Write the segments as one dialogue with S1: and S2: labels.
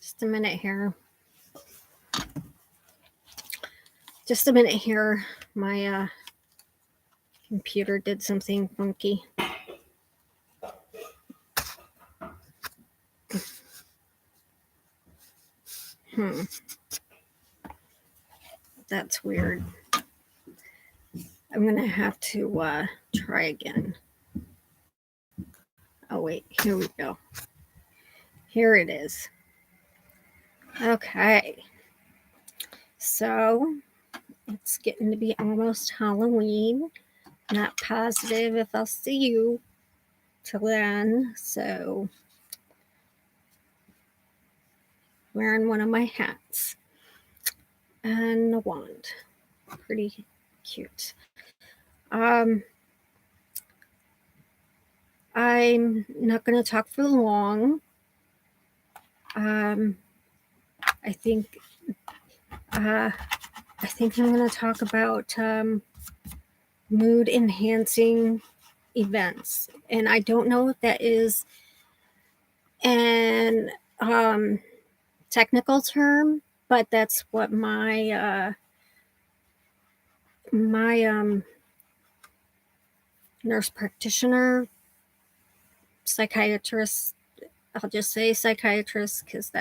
S1: Just a minute here. Just a minute here. My computer did something funky. That's weird. I'm going to have to try again. Oh, wait. Here we go. Here it is. Okay. So, it's getting to be almost Halloween. Not positive if I'll see you till then. So, wearing one of my hats and a wand. Pretty cute. I'm not going to talk for long. I think I'm going to talk about mood enhancing events, and I don't know if that is an technical term, but that's what my nurse practitioner, psychiatrist, I'll just say psychiatrist because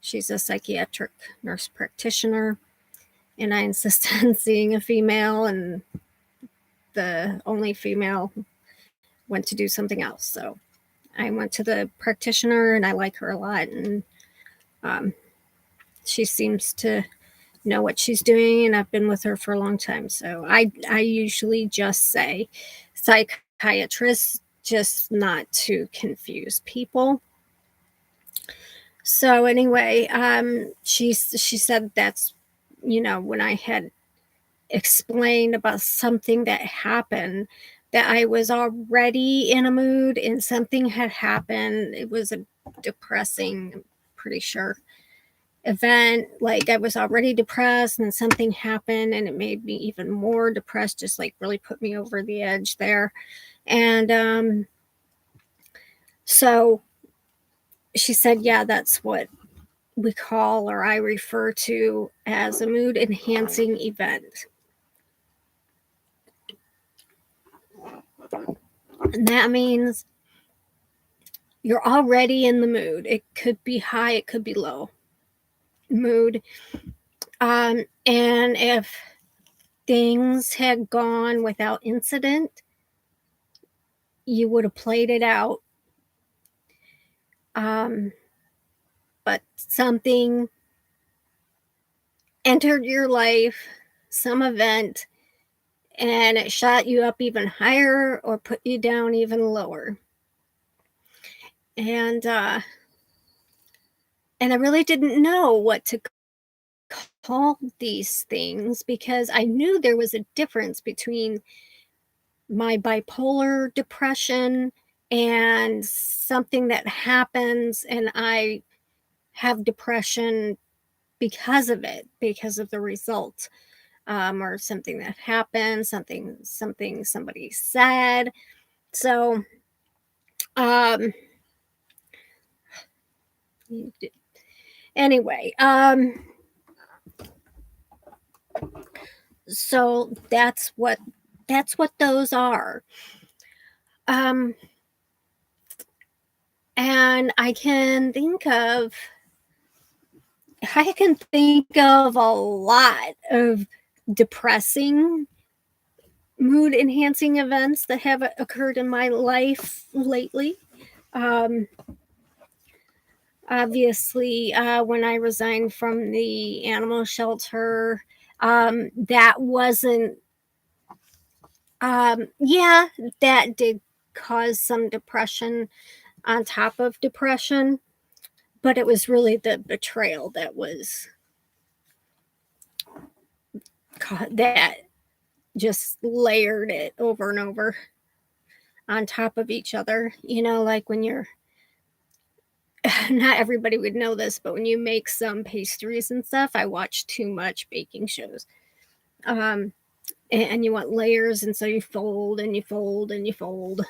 S1: she's a psychiatric nurse practitioner, and I insist on seeing a female, and the only female went to do something else. So I went to the practitioner, and I like her a lot, and she seems to know what she's doing, and I've been with her for a long time. So I usually just say psychiatrist, just not to confuse people. So anyway, she said that's, when I had explained about something that happened, that I was already in a mood and something had happened. It was a depressing, I'm pretty sure, event. Like I was already depressed and something happened and it made me even more depressed, just like really put me over the edge there. And so she said, yeah, that's what we call, or I refer to as, a mood enhancing event. And that means you're already in the mood. It could be high, it could be low mood. And if things had gone without incident, you would have played it out. But something entered your life, some event, and it shot you up even higher or put you down even lower. And I really didn't know what to call these things, because I knew there was a difference between my bipolar depression and something that happens and I have depression because of it, because of the result, or something that happened, something somebody said. So anyway, so that's what those are. And I can think of a lot of depressing mood enhancing events that have occurred in my life lately. Obviously, when I resigned from the animal shelter, that wasn't, that did cause some depression on top of depression, but it was really the betrayal that just layered it over and over on top of each other. Like when you're, not everybody would know this, but when you make some pastries and stuff, I watch too much baking shows. And you want layers, and so you fold and you fold and you fold.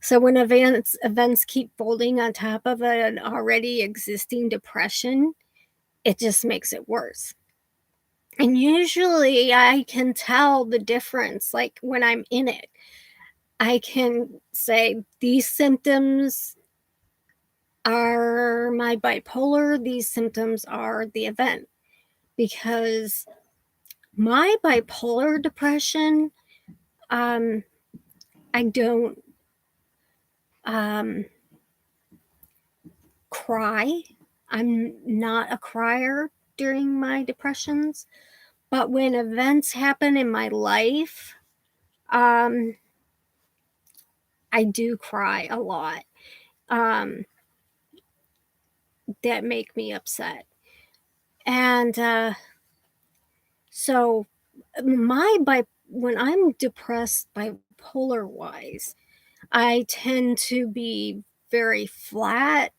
S1: So when events keep folding on top of an already existing depression, it just makes it worse. And usually I can tell the difference, like, when I'm in it. I can say, "These symptoms are my bipolar, these symptoms are the event." Because my bipolar depression, um, I don't, um, cry. I'm not a crier during my depressions, but when events happen in my life, um, I do cry a lot, um, that make me upset. And, so my bi when I'm depressed bipolar wise, I tend to be very flat.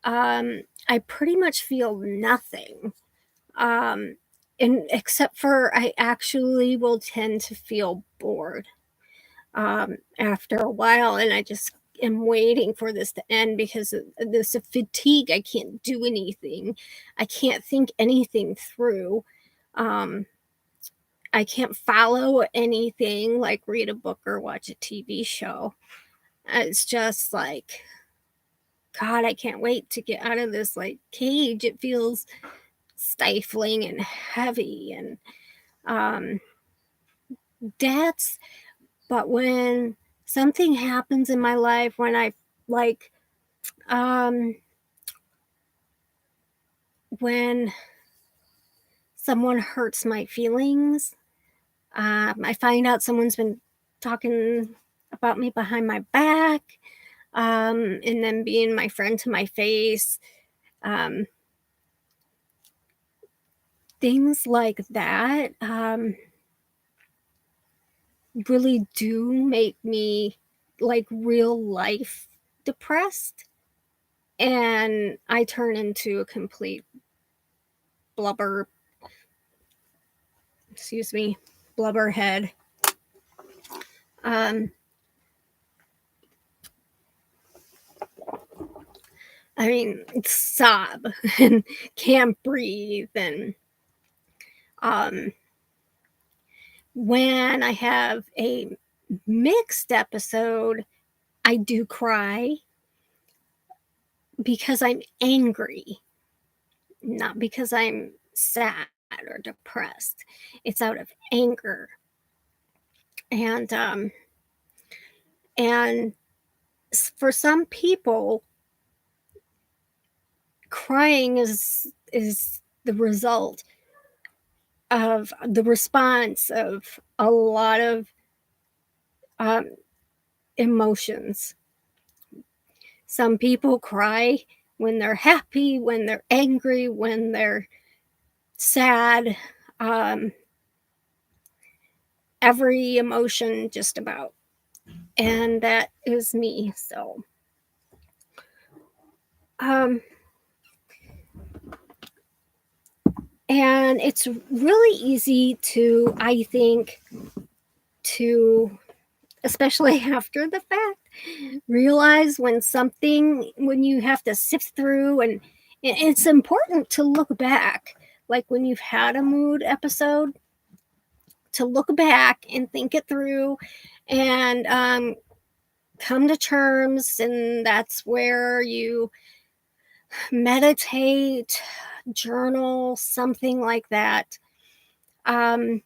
S1: I pretty much feel nothing. Um, and except for I actually will tend to feel bored after a while, and I just am waiting for this to end because of this fatigue. I can't do anything. I can't think anything through. Um, I can't follow anything like read a book or watch a TV show. It's just like, God, I can't wait to get out of this like cage. It feels stifling and heavy and um that's but when something happens in my life when I like um when someone hurts my feelings, I find out someone's been talking about me behind my back, and then being my friend to my face, um, things like that, really do make me like real life depressed, and I turn into a complete blubber, excuse me, blubberhead. Um, I mean, sob and can't breathe. And um, when I have a mixed episode, I do cry because I'm angry, not because I'm sad or depressed. It's out of anger. And and for some people, crying is the result of the response of a lot of um, emotions. Some people cry when they're happy, when they're angry, when they're sad, um, every emotion just about. And that is me. So, um, and it's really easy to, I think, to, especially after the fact, realize when you have to sift through, and it's important to look back, like when you've had a mood episode, to look back and think it through and come to terms. And that's where you meditate, journal, something like that. Um,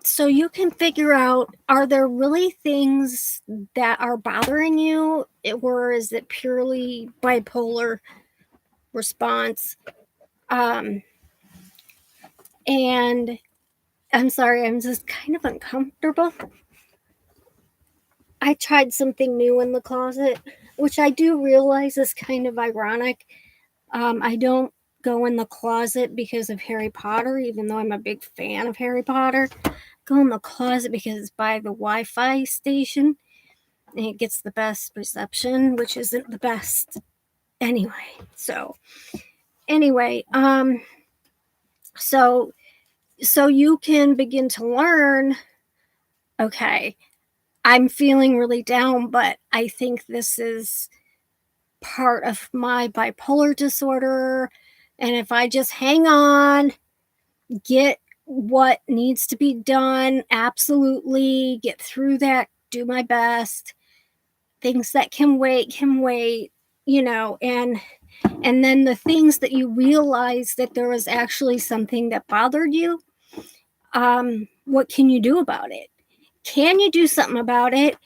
S1: so you can figure out, are there really things that are bothering you, or is it purely bipolar response? Um, and I'm sorry, I'm just kind of uncomfortable. I tried something new in the closet, which I do realize is kind of ironic. I don't go in the closet because of Harry Potter, even though I'm a big fan of Harry Potter. I go in the closet because it's by the Wi-Fi station and it gets the best reception, which isn't the best anyway. So anyway, so you can begin to learn, okay, I'm feeling really down, but I think this is part of my bipolar disorder. And if I just hang on, get what needs to be done, absolutely get through that, do my best. Things that can wait, and then the things that you realize that there was actually something that bothered you, what can you do about it? Can you do something about it?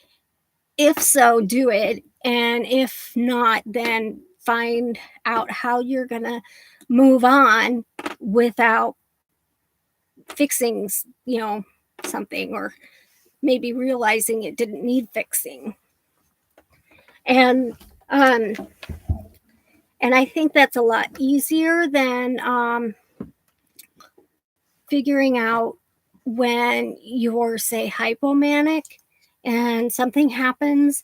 S1: If so, do it. And if not, then find out how you're going to move on without fixing, something, or maybe realizing it didn't need fixing. And, um, and I think that's a lot easier than figuring out when you're, say, hypomanic and something happens,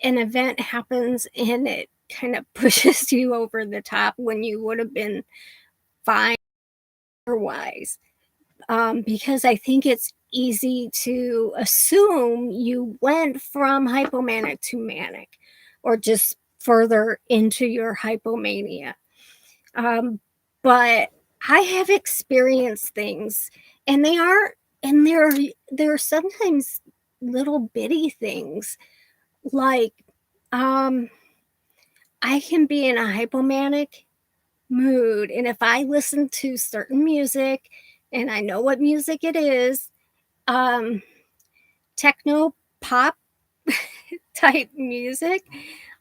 S1: an event happens, and it kind of pushes you over the top when you would have been fine otherwise. Because I think it's easy to assume you went from hypomanic to manic, or just further into your hypomania. Um, but I have experienced things, and they are, and they're sometimes little bitty things, like um, I can be in a hypomanic mood, and if I listen to certain music, and I know what music it is, um, techno pop type music,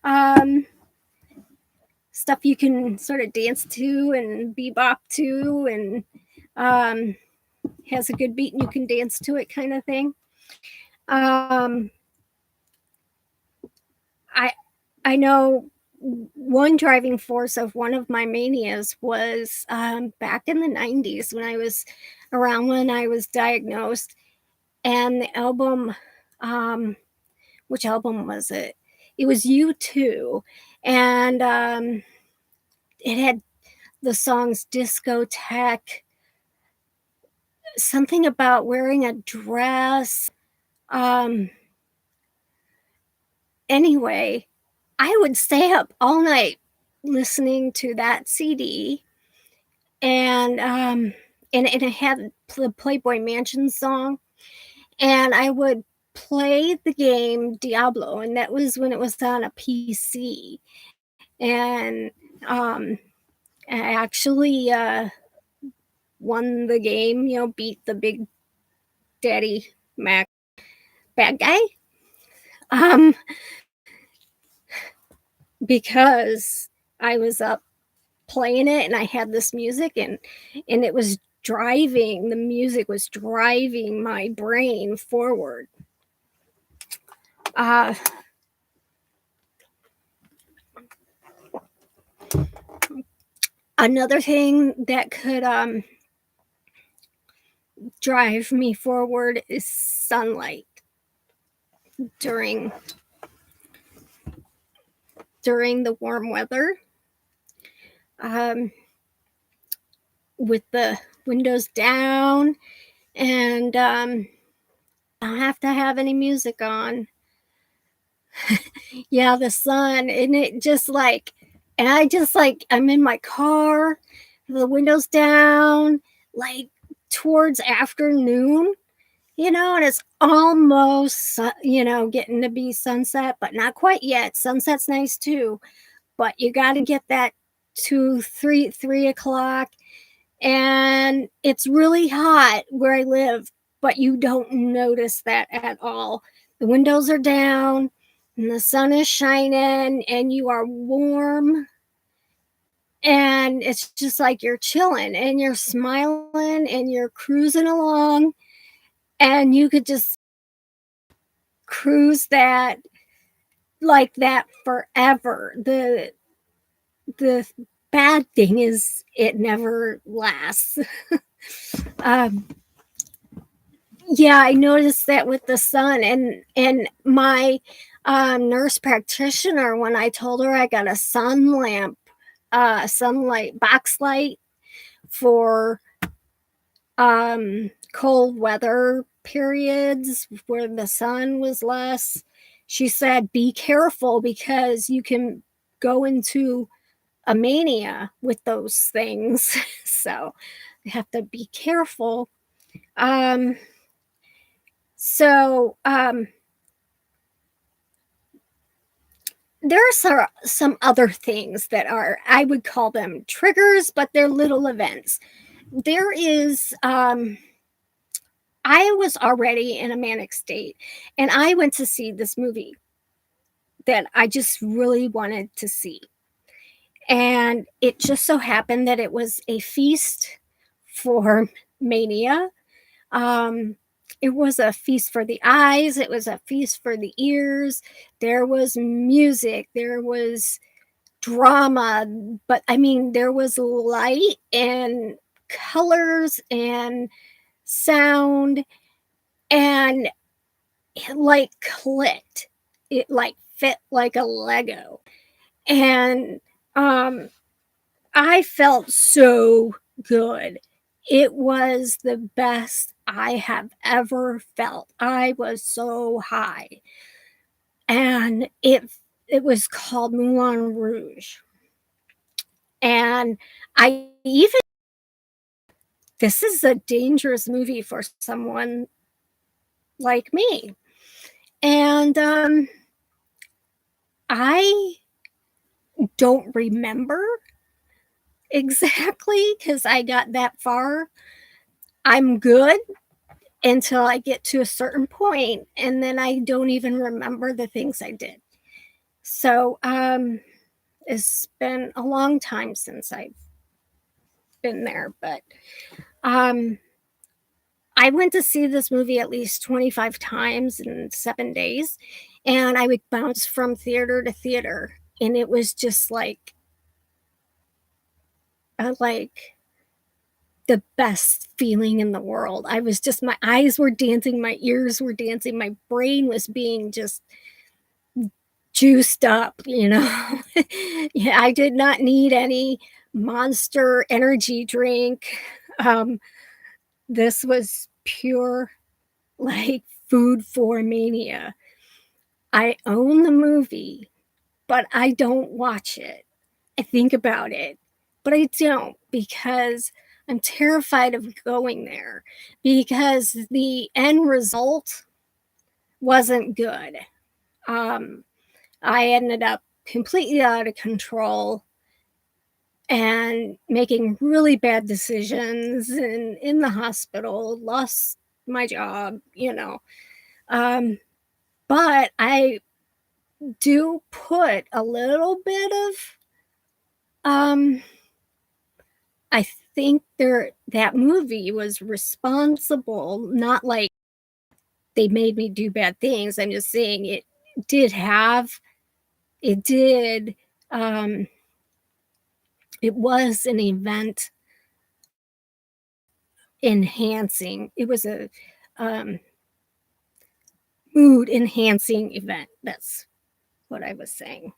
S1: um, stuff you can sort of dance to and bebop to, and um, has a good beat and you can dance to it, kind of thing. Um, I I know one driving force of one of my manias was back in the 90s, when I was around when I was diagnosed, and the album, um, which album was it? It was U2, and it had the songs Discotheque, something about wearing a dress. Um, anyway, I would stay up all night listening to that CD, and and it had the Playboy Mansion song, and I would play the game Diablo, and that was when it was on a PC, and um, I actually won the game, beat the Big Daddy Mac bad guy, um, because I was up playing it, and I had this music, and it was driving the music was driving my brain forward. Uh, Another thing that could drive me forward is sunlight during the warm weather. Um, with the windows down, and I don't have to have any music on. Yeah, the sun, and it just like, and I just like, I'm in my car, the windows down, like towards afternoon, and it's almost, getting to be sunset, but not quite yet. Sunset's nice too, but you got to get that 3 o'clock, and it's really hot where I live, but you don't notice that at all. The windows are down, and the sun is shining, and you are warm, and it's just like you're chilling, and you're smiling, and you're cruising along, and you could just cruise that like that forever. The bad thing is it never lasts. um, yeah, I noticed that with the sun, and my nurse practitioner, when I told her I got a sunlight box light for cold weather, periods where the sun was less, she said, "Be careful because you can go into a mania with those things." So, you have to be careful. Um, so, there are some other things that are, I would call them triggers, but they're little events. There is, I was already in a manic state, and I went to see this movie that I just really wanted to see. And it just so happened that it was a feast for mania. Um, it was a feast for the eyes, it was a feast for the ears. There was music, there was drama, but I mean, there was light and colors and sound, and it like clicked. It like fit like a Lego. And um I felt so good. It was the best I have ever felt. I was so high. And it was called Moulin Rouge. And I even, this is a dangerous movie for someone like me. And I don't remember exactly because I got that far. I'm good until I get to a certain point, and then I don't even remember the things I did. So, it's been a long time since I've been there, but um, I went to see this movie at least 25 times in 7 days, and I would bounce from theater to theater, and it was just like the best feeling in the world. I was just, my eyes were dancing, my ears were dancing, my brain was being just juiced up, you know? Yeah, I did not need any Monster energy drink. Um, this was pure, like, food for mania. I own the movie, but I don't watch it. I think about it, but I don't because I'm terrified of going there because the end result wasn't good. Um, I ended up completely out of control and making really bad decisions and in the hospital, lost my job, you know. Um, but I do put a little bit of, um, I think that movie was responsible, not like they made me do bad things. I'm just saying did have, it did, um, it was an event enhancing. It was a um, mood enhancing event. That's what I was saying.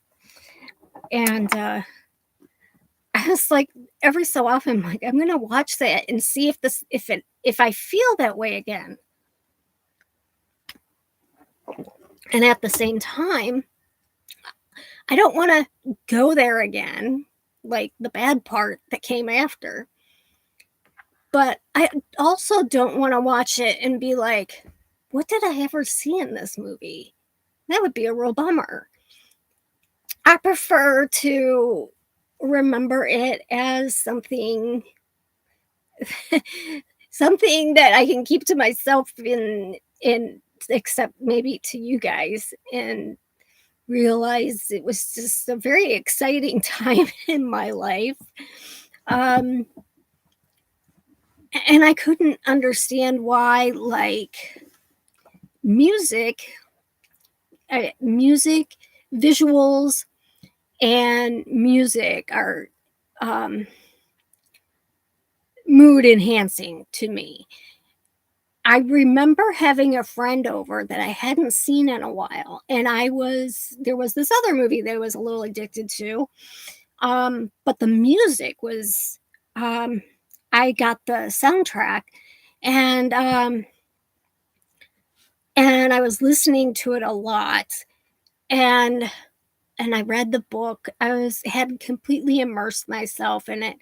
S1: And I was like, every so often, I'm like, I'm gonna watch that and see if I feel that way again. And at the same time, I don't want to go there again, like the bad part that came after. But I also don't want to watch it and be like, what did I ever see in this movie? That would be a real bummer. I prefer to remember it as something that I can keep to myself in except maybe to you guys, and realize it was just a very exciting time in my life. Um and I couldn't understand why, like, music music, visuals, and music are um mood enhancing to me. I remember having a friend over that I hadn't seen in a while, and there was this other movie that I was a little addicted to. But the music was, um I got the soundtrack, and and I was listening to it a lot, and I read the book. I was had completely immersed myself in it,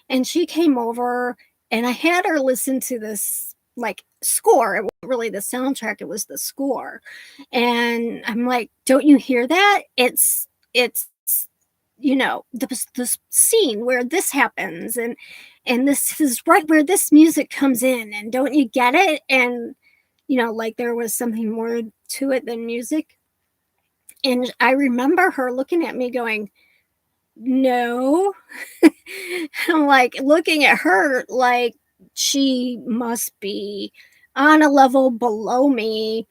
S1: and she came over, and I had her listen to this, like, score. It wasn't really the soundtrack, it was the score, and I'm like, "Don't you hear that? It's, this scene where this happens, and this is right where this music comes in, and don't you get it?" And, like, there was something more to it than music, and I remember her looking at me going, "No." I'm, like, looking at her like she must be on a level below me.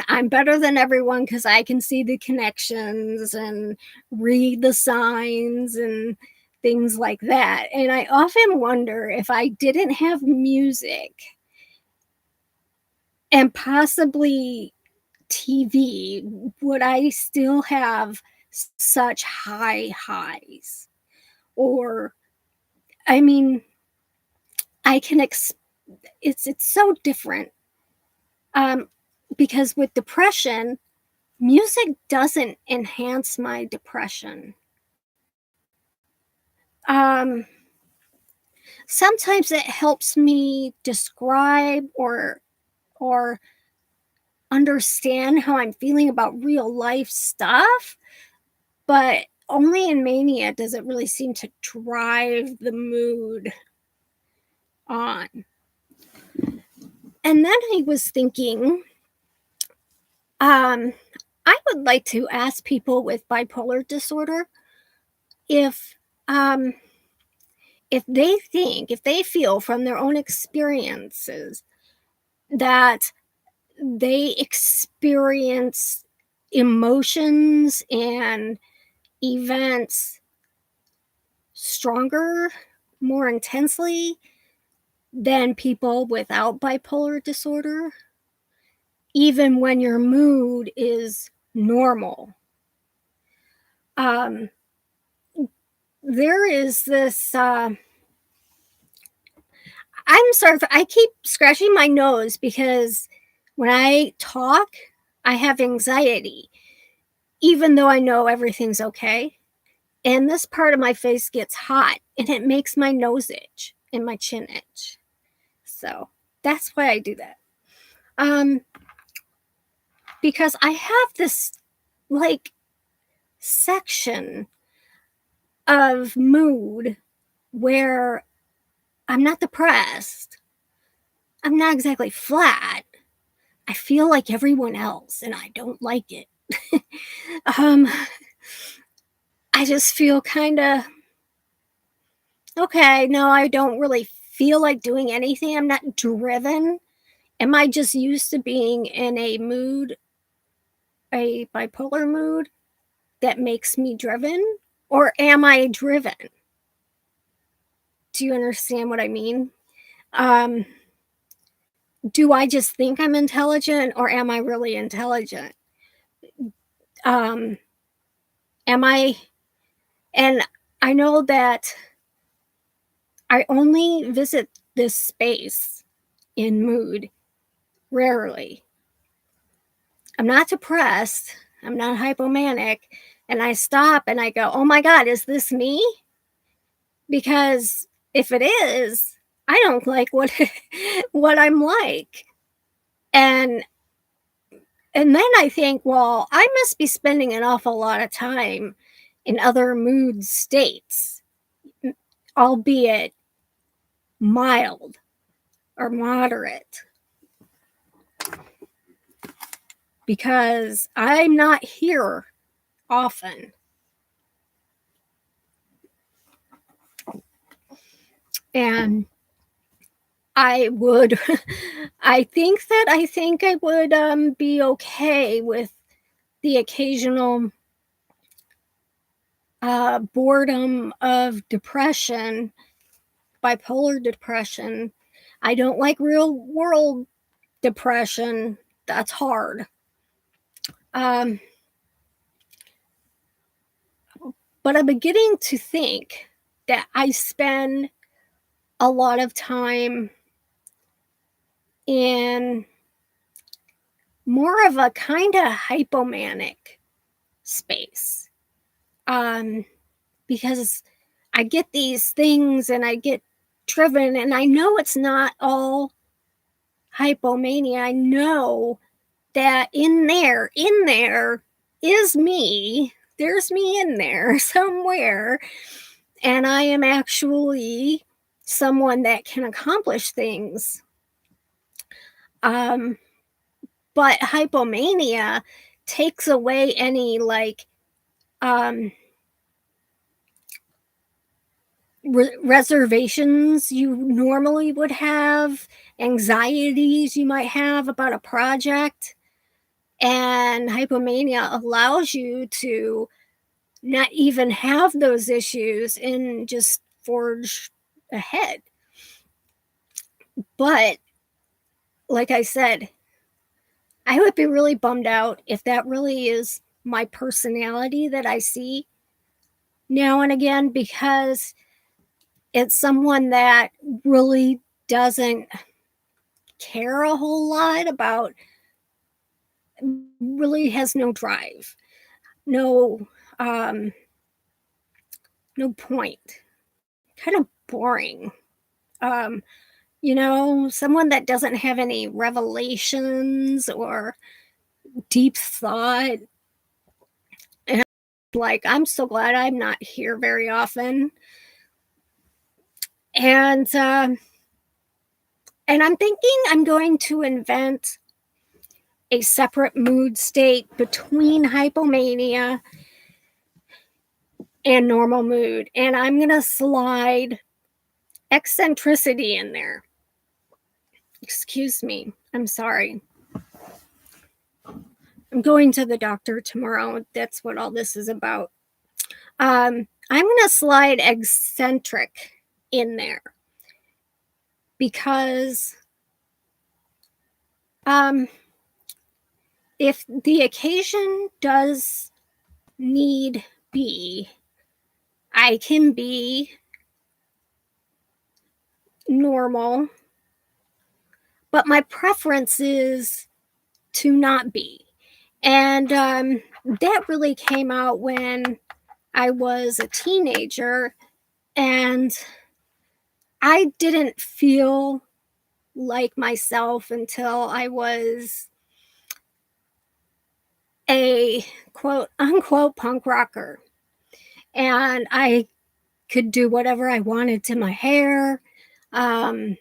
S1: I'm better than everyone because I can see the connections and read the signs and things like that, and I often wonder if I didn't have music and possibly TV, would I still have such high highs? Or, I mean, I can it's so different, um, because with depression, music doesn't enhance my depression. Um, Sometimes it helps me describe or understand how I'm feeling about real life stuff, but only in mania does it really seem to drive the mood on. And then I was thinking, um, I would like to ask people with bipolar disorder if um, if they feel from their own experiences that they experience emotions and events stronger, more intensely than people without bipolar disorder, even when your mood is normal. Um, there is this. I'm sorry, I keep scratching my nose because when I talk, I have anxiety, even though I know everything's okay. And this part of my face gets hot and it makes my nose itch and my chin itch. So that's why I do that. Um, because I have this, like, section of mood where I'm not depressed. I'm not exactly flat. I feel like everyone else and I don't like it. um, I just feel kind of okay. No, I don't really feel like doing anything. I'm not driven. Am I just used to being in a mood, a bipolar mood that makes me driven? Or am I driven? Do you understand what I mean? Um, do I just think I'm intelligent or am I really intelligent? Um, am I, and I know that I only visit this space in mood rarely. I'm not depressed. I'm not hypomanic. And I stop and I go, oh my God, is this me? Because if it is, I don't like what what I'm like. And then I think, well, I must be spending an awful lot of time in other mood states, albeit mild or moderate, because I'm not here often. And I would I think I would be okay with the occasional boredom of depression, bipolar depression. I don't like real world depression. That's hard. Um, but I'm beginning to think that I spend a lot of time in more of a kinda hypomanic space, um, because I get these things and I get driven, and I know it's not all hypomania. I know that in there is me. There's me in there somewhere, and I am actually someone that can accomplish things. Um, but hypomania takes away any like um reservations you normally would have, anxieties you might have about a project. And hypomania allows you to not even have those issues and just forge ahead. But like I said, I would be really bummed out if that really is my personality that I see now and again, because it's someone that really doesn't care a whole lot about, really has no drive, no um no point, kind of boring. um Someone that doesn't have any revelations or deep thought. And like, I'm so glad I'm not here very often. And and I'm thinking I'm going to invent a separate mood state between hypomania and normal mood, and I'm going to slide eccentricity in there. Excuse me. I'm sorry. I'm going to the doctor tomorrow. That's what all this is about. I'm going to slide eccentric in there because um, if the occasion does need be, I can be normal, but my preference is to not be. And that really came out when I was a teenager, and I didn't feel like myself until I was a quote unquote punk rocker. And I could do whatever I wanted to my hair. Um,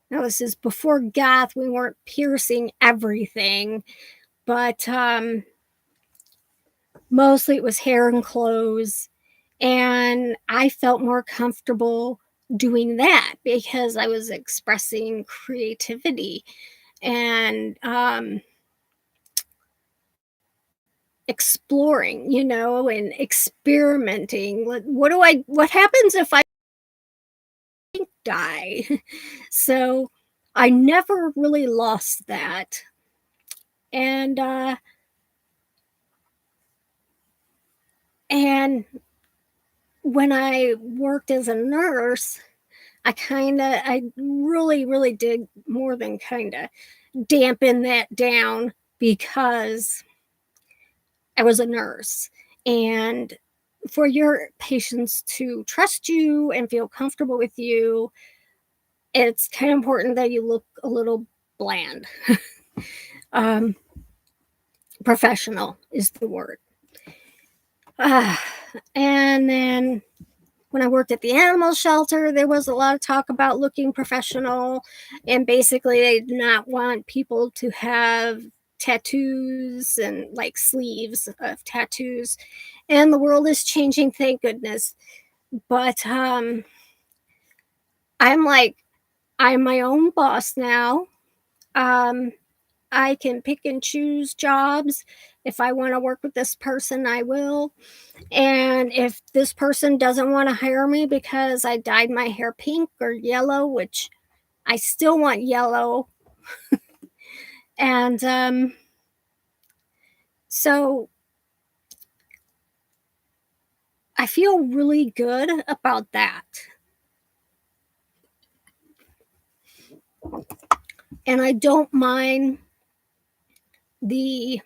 S1: now, this is before goth. We weren't piercing everything, but mostly it was hair and clothes. And I felt more comfortable doing that because I was expressing creativity and exploring, and experimenting. What happens if I die? So I never really lost that. And when I worked as a nurse, I really, really did more than kinda dampen that down because I was a nurse. And for your patients to trust you and feel comfortable with you, it's kind of important that you look a little bland. um, Professional is the word. Uh, and then when I worked at the animal shelter, there was a lot of talk about looking professional. And basically, they did not want people to have tattoos and like sleeves of tattoos. And the world is changing, thank goodness. But I'm like, I'm my own boss now. Um, I can pick and choose jobs. If I want to work with this person, I will. And if this person doesn't want to hire me because I dyed my hair pink or yellow, which I still want yellow, and so I feel really good about that. And I don't mind the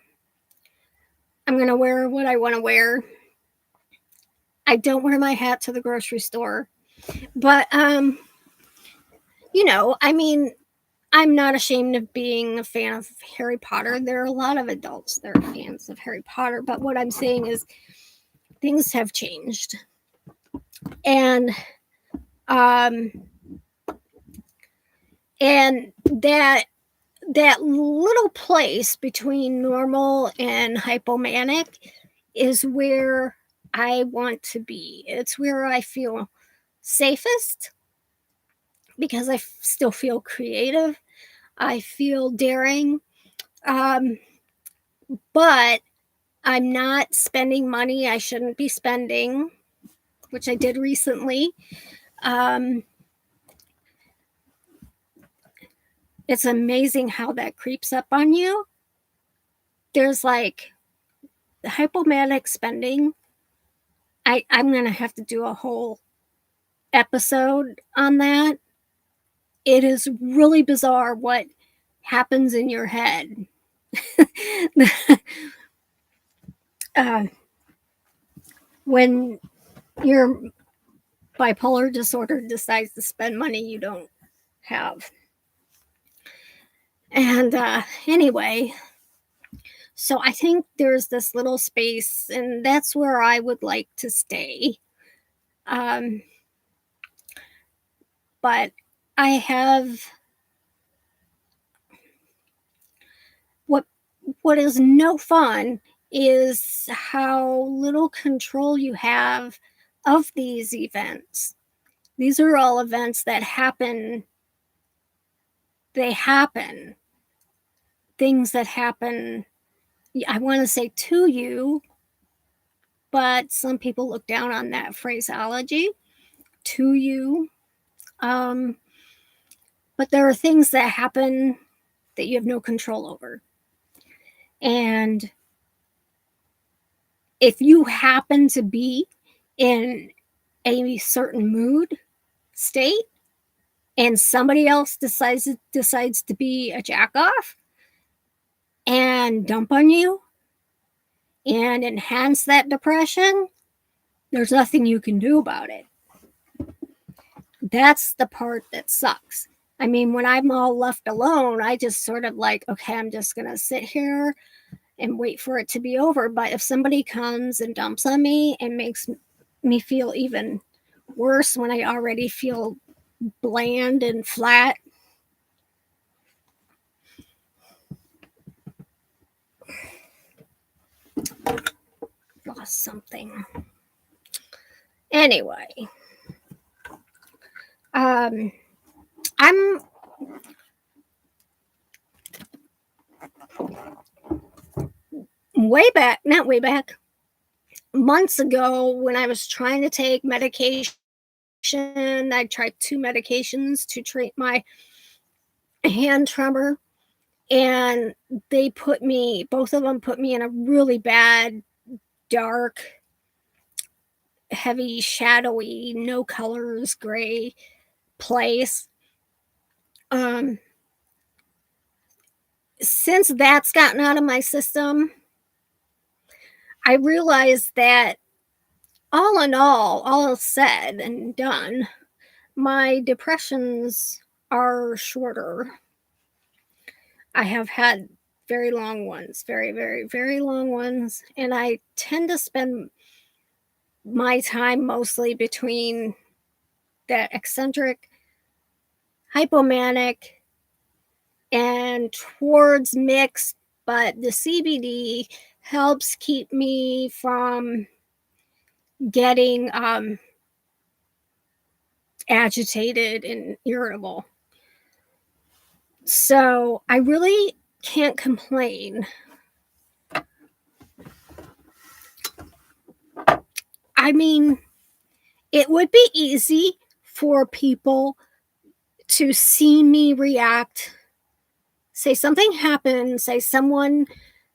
S1: I'm going to wear what I want to wear. I don't wear my hat to the grocery store. But I mean, I'm not ashamed of being a fan of Harry Potter. There are a lot of adults that are fans of Harry Potter, but what I'm saying is things have changed. And um and that little place between normal and hypomanic is where I want to be. It's where I feel safest because I still feel creative. I feel daring. Um, but I'm not spending money I shouldn't be spending, which I did recently. Um, it's amazing how that creeps up on you. There's like hypomanic spending. I'm going to have to do a whole episode on that. It is really bizarre what happens in your head. uh, when your bipolar disorder decides to spend money you don't have. And anyway, so I think there's this little space, and that's where I would like to stay. Um, but I have what what is no fun is how little control you have of these events. These are all events that happen. They happen. Things that happen, I want to say to you, but some people look down on that phraseology, to you. Um, but there are things that happen that you have no control over. And if you happen to be in a certain mood state and somebody else decides to be a jack off and dump on you and enhance that depression, there's nothing you can do about it. That's the part that sucks. I mean, when I'm all left alone, I just sort of like, okay, I'm just going to sit here and wait for it to be over. But if somebody comes and dumps on me and makes me feel even worse when I already feel bland and flat, lost something. Anyway, I'm not way back, months ago when I was trying to take medication. I tried 2 medications to treat my hand tremor, and both of them put me in a really bad, dark, heavy, shadowy, no colors, gray place. Um, since that's gotten out of my system, I realized that all in all said and done, my depressions are shorter. I have had very long ones, very, very, very long ones. And I tend to spend my time mostly between the eccentric, hypomanic, and towards mixed. But the CBD helps keep me from getting agitated and irritable. So I really can't complain. I mean, it would be easy for people to see me react. Say something happened, say someone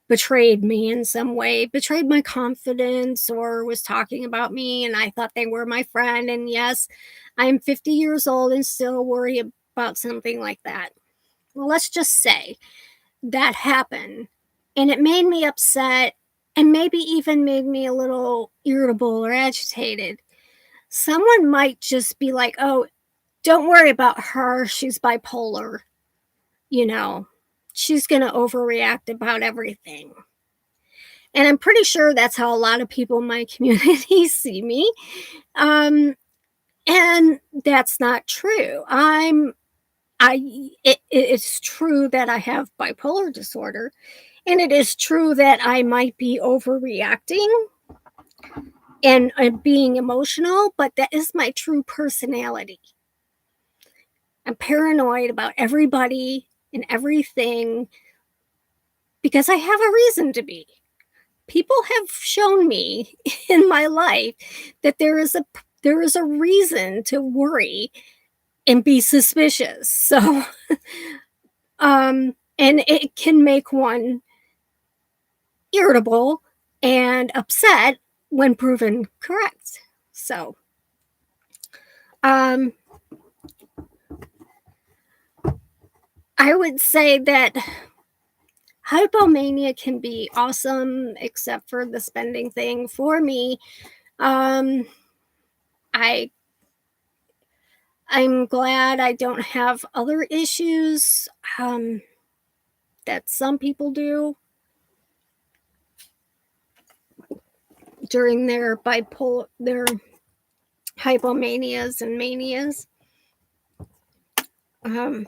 S1: betrayed me in some way, betrayed my confidence, or was talking about me, and I thought they were my friend. And yes, I'm 50 years old and still worry about something like that. Well, let's just say that happened, and it made me upset and maybe even made me a little irritable or agitated. Someone might just be like, "Oh, don't worry about her. She's bipolar. You know, she's going to overreact about everything." And I'm pretty sure that's how a lot of people in my community see me. Um, and that's not true. It's true that I have bipolar disorder, and it is true that I might be overreacting and being emotional, but that is my true personality. I'm paranoid about everybody and everything because I have a reason to be. People have shown me in my life that there is a reason to worry and be suspicious. So, and it can make one irritable and upset when proven correct. So, um, I would say that hypomania can be awesome, except for the spending thing. For me, um, I I'm glad I don't have other issues that some people do during their hypomanias and manias. Um,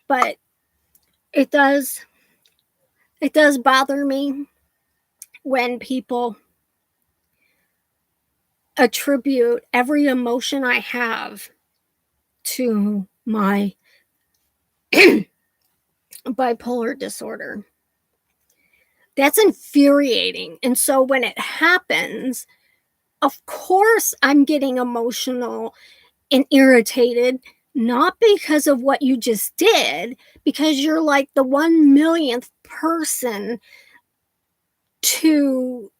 S1: but it does it does bother me when people attribute every emotion I have to my bipolar disorder. That's infuriating. And so when it happens, of course I'm getting emotional and irritated, not because of what you just did, because you're like the 1 millionth person to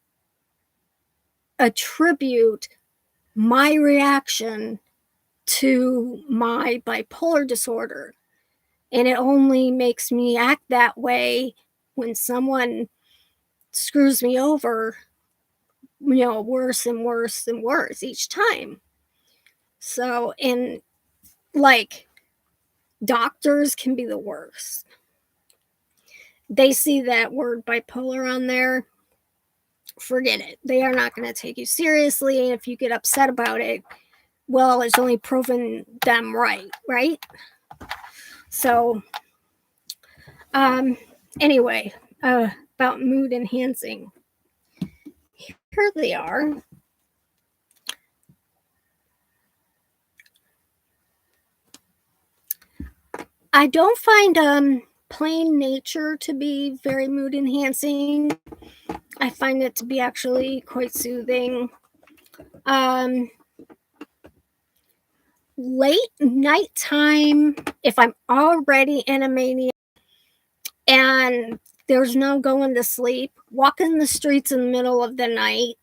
S1: attribute my reaction to my bipolar disorder. And it only makes me act that way when someone screws me over, worse and worse and worse each time. So, and like doctors can be the worst. They see that word bipolar on there, forget it. They are not going to take you seriously. And if you get upset about it, well, it's only proven them right, right? So, um, anyway, about mood enhancing. Here they are. I don't find plain nature to be very mood enhancing. I find it to be actually quite soothing. Late nighttime, if I'm already in a mania and there's no going to sleep, walking the streets in the middle of the night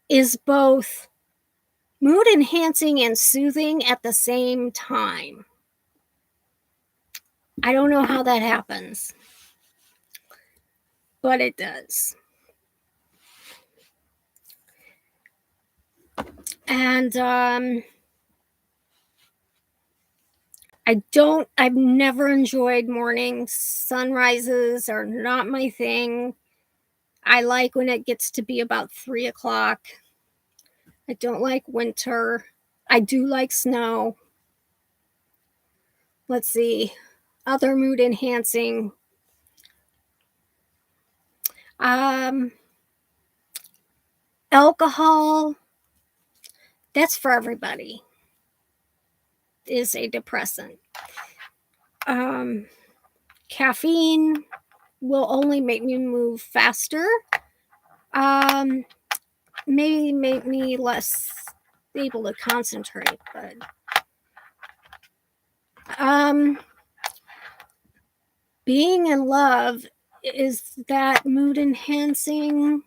S1: is both mood enhancing and soothing at the same time. I don't know how that happens, but it does. And I've never enjoyed mornings. Sunrises are not my thing. I like when it gets to be about 3 o'clock. I don't like winter. I do like snow. Let's see. Other mood enhancing. Um, Alcohol, that's for everybody, is a depressant. Caffeine will only make me move faster. Um, Maybe make me less able to concentrate, but being in love, is that mood enhancing?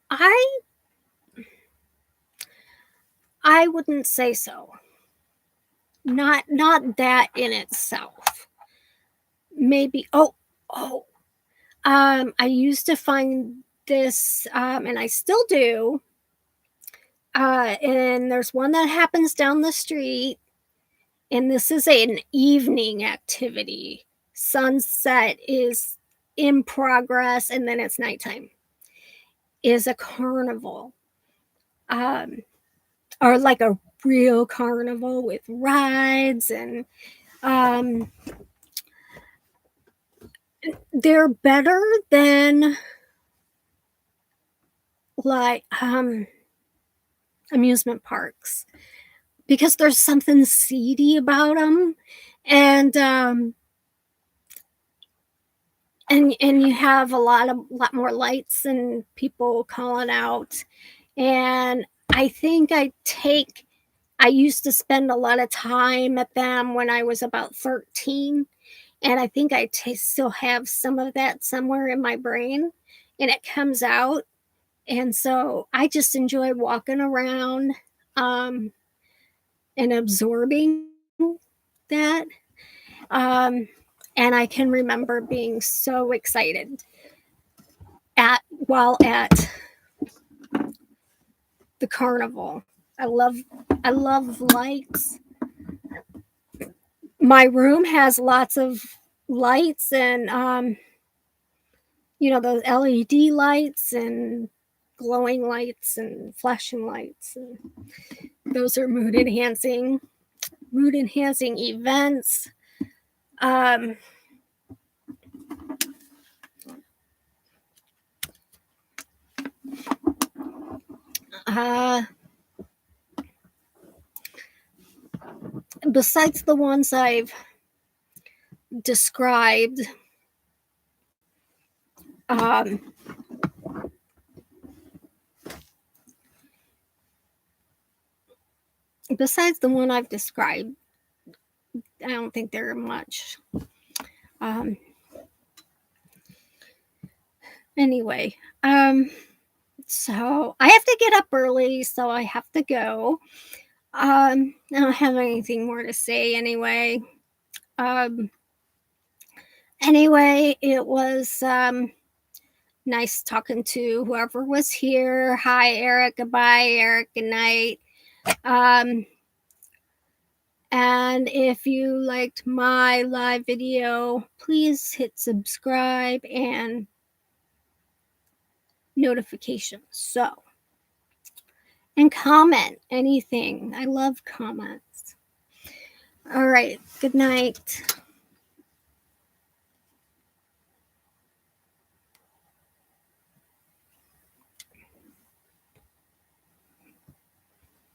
S1: I I wouldn't say so. not that in itself. Maybe I used to find this, and I still do, and there's one that happens down the street, and this is an evening activity. Sunset is in progress, and then it's nighttime. Is a carnival, um, or like a real carnival with rides, and um, they're better than like amusement parks because there's something seedy about them, and and you have a lot more lights and people calling out. And I think I used to spend a lot of time at them when I was about 13, and I think still have some of that somewhere in my brain, and it comes out. And so I just enjoy walking around, um, and absorbing that. Um, and I can remember being so excited while at the carnival. I love I love lights. My room has lots of lights, and those LED lights and glowing lights and flashing lights. And those are mood enhancing events. Um, uh, Besides the ones I've described, um, besides the one I've described, I don't think there are much. Um, anyway, so I have to get up early, so I have to go. I don't have anything more to say anyway. Um, anyway, it was nice talking to whoever was here. Hi, Eric. Goodbye, Eric. Good night. Um, and if you liked my live video, please hit subscribe and notifications. And comment anything. I love comments. All right. Good night.